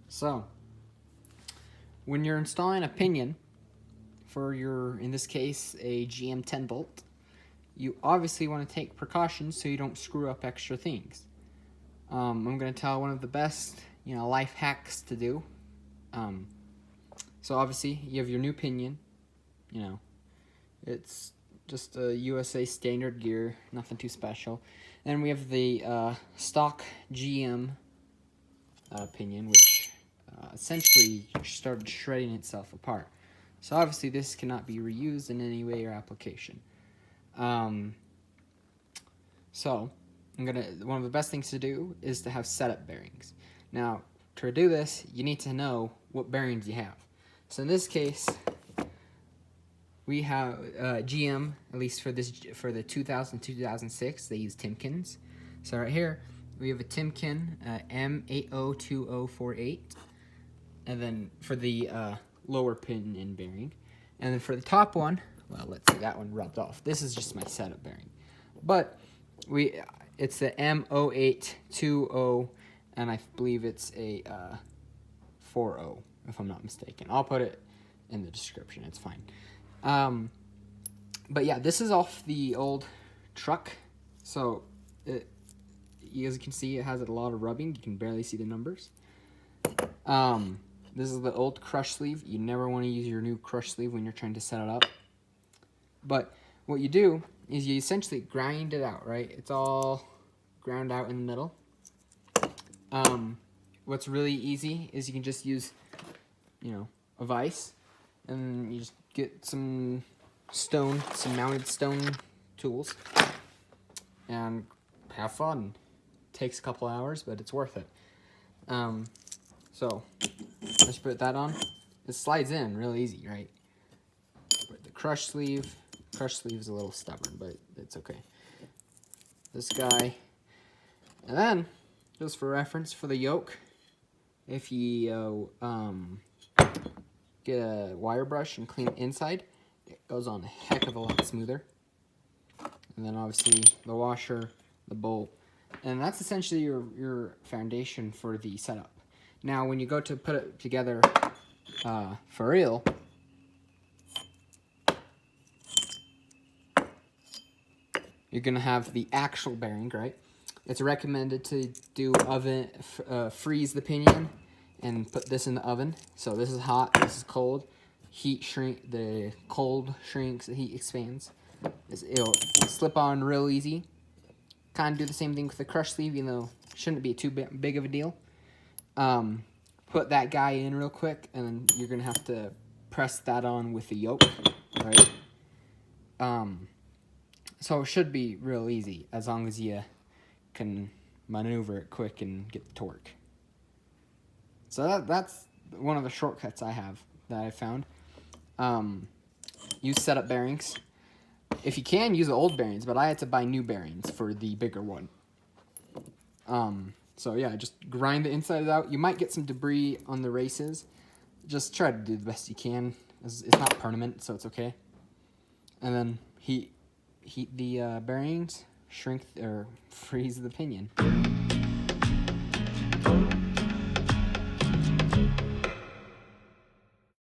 So, when you're installing a pinion for your, in this case, a GM 10 bolt, you obviously want to take precautions so you don't screw up extra things. I'm going to tell one of the best, life hacks to do. So obviously you have your new pinion, it's just a USA standard gear, nothing too special. Then we have the stock GM pinion, which essentially started shredding itself apart. So obviously this cannot be reused in any way or application. So one of the best things to do is to have setup bearings. Now, to do this, you need to know what bearings you have. So in this case, we have GM, at least for the 2000-2006, they use Timkins. So right here, we have a Timkin M802048, and then for the lower pinion bearing, and then for the top one, well, let's see, that one rubbed off. This is just my setup bearing, but it's the M0820, and I believe it's a 40, if I'm not mistaken. I'll put it in the description. It's fine. But yeah, this is off the old truck, so as you can see, it has a lot of rubbing. You can barely see the numbers. This is the old crush sleeve. You never want to use your new crush sleeve when you're trying to set it up. But what you do is you essentially grind it out, right? It's all ground out in the middle. What's really easy is you can just use, a vise, and you just get some mounted stone tools, and have fun. Takes a couple hours, but it's worth it. So let's put that on. It slides in real easy, right? Put the crush sleeve. Crush sleeve is a little stubborn, but it's okay. This guy, and then just for reference for the yoke, if you get a wire brush and clean it inside, it goes on a heck of a lot smoother. And then obviously the washer, the bolt, and that's essentially your foundation for the setup. Now when you go to put it together for real, you're gonna have the actual bearing, right? It's recommended to do freeze the pinion and put this in the oven. So this is hot, this is cold. The cold shrinks, the heat expands. It'll slip on real easy. Kind of do the same thing with the crush sleeve, even though it shouldn't be too big of a deal. Put that guy in real quick, and then you're gonna have to press that on with the yoke, right? So it should be real easy as long as you can maneuver it quick and get the torque. So that's one of the shortcuts I have that I found. Use setup bearings. If you can, use the old bearings, but I had to buy new bearings for the bigger one. So yeah, just grind the inside out. You might get some debris on the races. Just try to do the best you can. It's not permanent, so it's okay. And then heat the bearings, shrink or freeze the pinion.